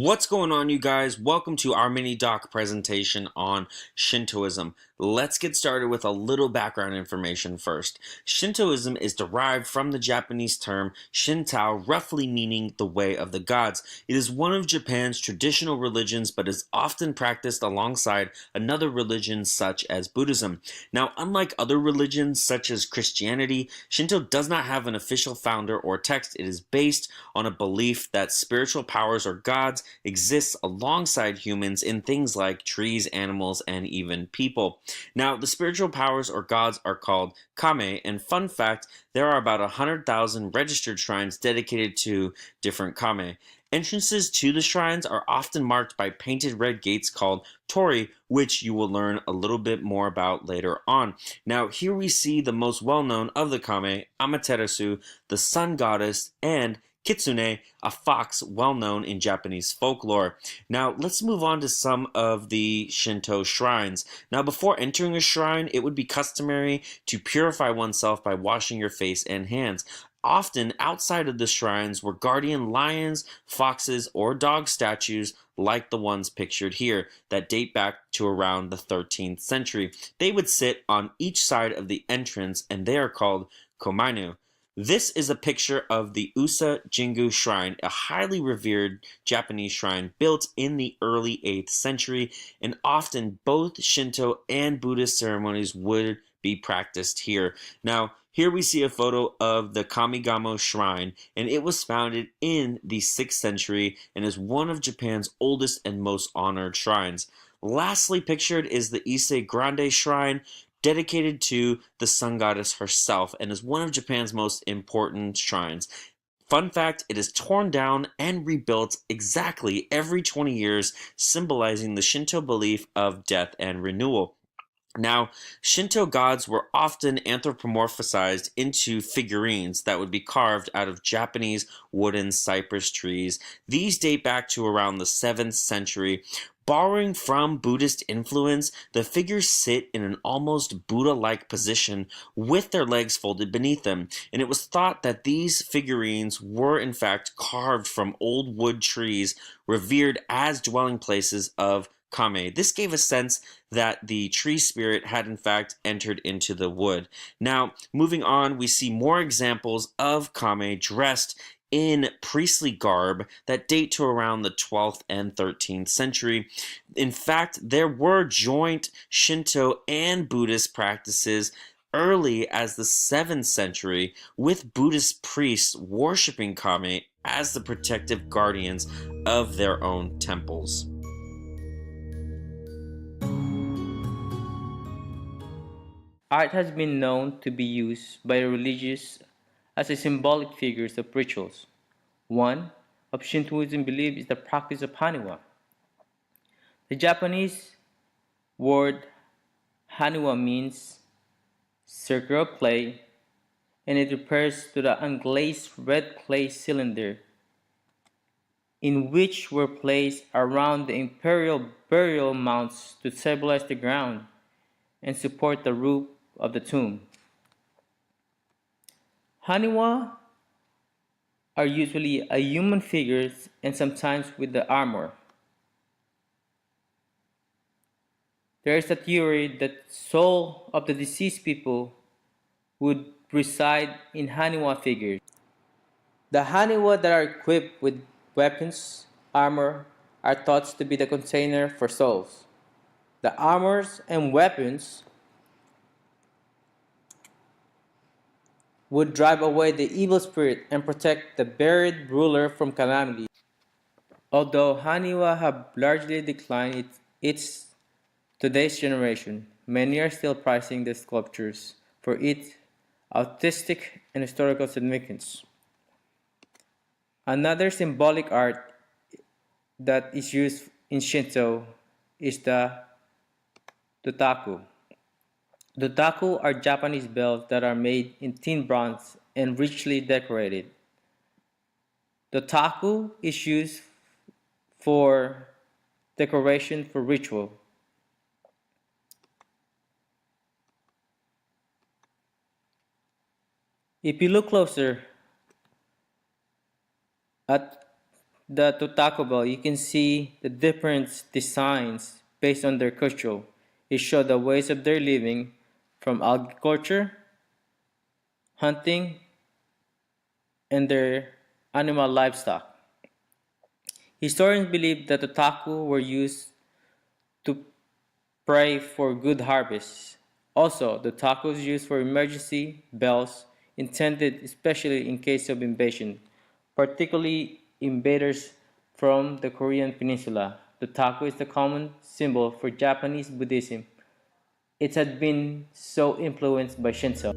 What's going on, you guys? Welcome to our mini doc presentation on Shintoism. Let's get started with a little background information first. Shintoism is derived from the Japanese term Shinto, roughly meaning the way of the gods. It is one of Japan's traditional religions, but is often practiced alongside another religion such as Buddhism. Now, unlike other religions such as Christianity, Shinto does not have an official founder or text. It is based on a belief that spiritual powers or gods exists alongside humans in things like trees, animals, and even people. Now, the spiritual powers or gods are called kame, and fun fact, there are about 100,000 registered shrines dedicated to different kame. Entrances to the shrines are often marked by painted red gates called tori, which you will learn a little bit more about later on. Now, here we see the most well-known of the kame, Amaterasu, the sun goddess, and Kitsune, a fox well known in Japanese folklore. Now, let's move on to some of the Shinto shrines. Now, before entering a shrine, it would be customary to purify oneself by washing your face and hands. Often, outside of the shrines were guardian lions, foxes, or dog statues like the ones pictured here that date back to around the 13th century. They would sit on each side of the entrance, and they are called komainu. This is a picture of the Usa Jingu Shrine, a highly revered Japanese shrine built in the early 8th century, and often both Shinto and Buddhist ceremonies would be practiced here. Now, here we see a photo of the Kamigamo Shrine, and it was founded in the 6th century and is one of Japan's oldest and most honored shrines. Lastly pictured is the Ise Grande Shrine, dedicated to the sun goddess herself, and is one of Japan's most important shrines. Fun fact, it is torn down and rebuilt exactly every 20 years, symbolizing the Shinto belief of death and renewal. Now, Shinto gods were often anthropomorphized into figurines that would be carved out of Japanese wooden cypress trees. These date back to around the 7th century. Borrowing from Buddhist influence, the figures sit in an almost Buddha-like position with their legs folded beneath them, and it was thought that these figurines were in fact carved from old wood trees revered as dwelling places of kame. This gave a sense that the tree spirit had in fact entered into the wood. Now, moving on, we see more examples of kame dressed in priestly garb that date to around the 12th and 13th century. In fact, there were joint Shinto and Buddhist practices early as the 7th century, with Buddhist priests worshiping kame as the protective guardians of their own temples. Art has been known to be used by the religious as a symbolic figures of rituals. One of Shintoism belief is the practice of haniwa. The Japanese word haniwa means circle of clay, and it refers to the unglazed red clay cylinder in which were placed around the imperial burial mounds to stabilize the ground and support the roof of the tomb. Haniwa are usually a human figures and sometimes with the armor. There is a theory that soul of the deceased people would reside in Haniwa figures. The Haniwa that are equipped with weapons, armor, are thought to be the container for souls. The armors and weapons would drive away the evil spirit and protect the buried ruler from calamity. Although Haniwa have largely declined its today's generation, many are still prizing the sculptures for its artistic and historical significance. Another symbolic art that is used in Shinto is the dotaku. Dotaku are Japanese bells that are made in thin bronze and richly decorated. Dotaku is used for decoration for ritual. If you look closer at The Totakobo, you can see the different designs based on their culture. It shows the ways of their living from agriculture, hunting, and their animal livestock. Historians believe that otaku were used to pray for good harvests. Also, the otaku is used for emergency bells intended especially in case of invasion, particularly invaders from the Korean peninsula. The otaku is the common symbol for Japanese Buddhism. It had been so influenced by Shinto.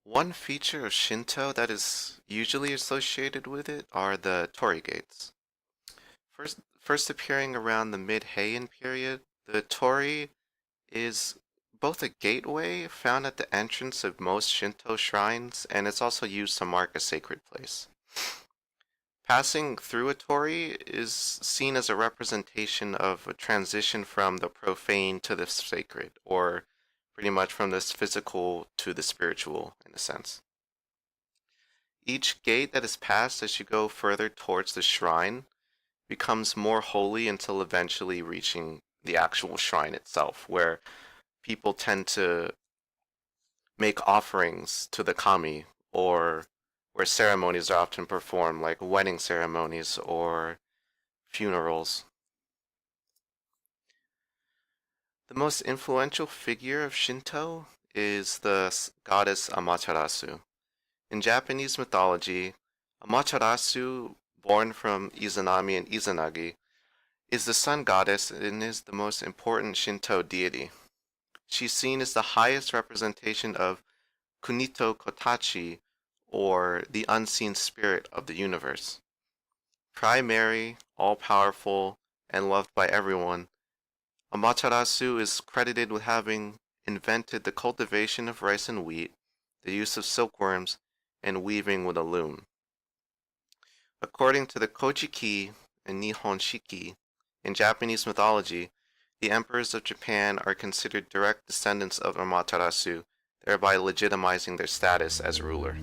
One feature of Shinto that is usually associated with it are the torii gates. First appearing around the mid-Heian period, the torii is both a gateway found at the entrance of most Shinto shrines, and it's also used to mark a sacred place. Passing through a torii is seen as a representation of a transition from the profane to the sacred, or pretty much from this physical to the spiritual, in a sense. Each gate that is passed as you go further towards the shrine becomes more holy until eventually reaching the actual shrine itself, where people tend to make offerings to the kami, or where ceremonies are often performed, like wedding ceremonies or funerals. The most influential figure of Shinto is the goddess Amaterasu. In Japanese mythology, Amaterasu, born from Izanami and Izanagi, is the sun goddess and is the most important Shinto deity. She's seen as the highest representation of Kunito Kotachi, or the unseen spirit of the universe. Primary, all-powerful, and loved by everyone, Amaterasu is credited with having invented the cultivation of rice and wheat, the use of silkworms, and weaving with a loom. According to the Kojiki and Nihon Shiki, in Japanese mythology, the emperors of Japan are considered direct descendants of Amaterasu, thereby legitimizing their status as ruler.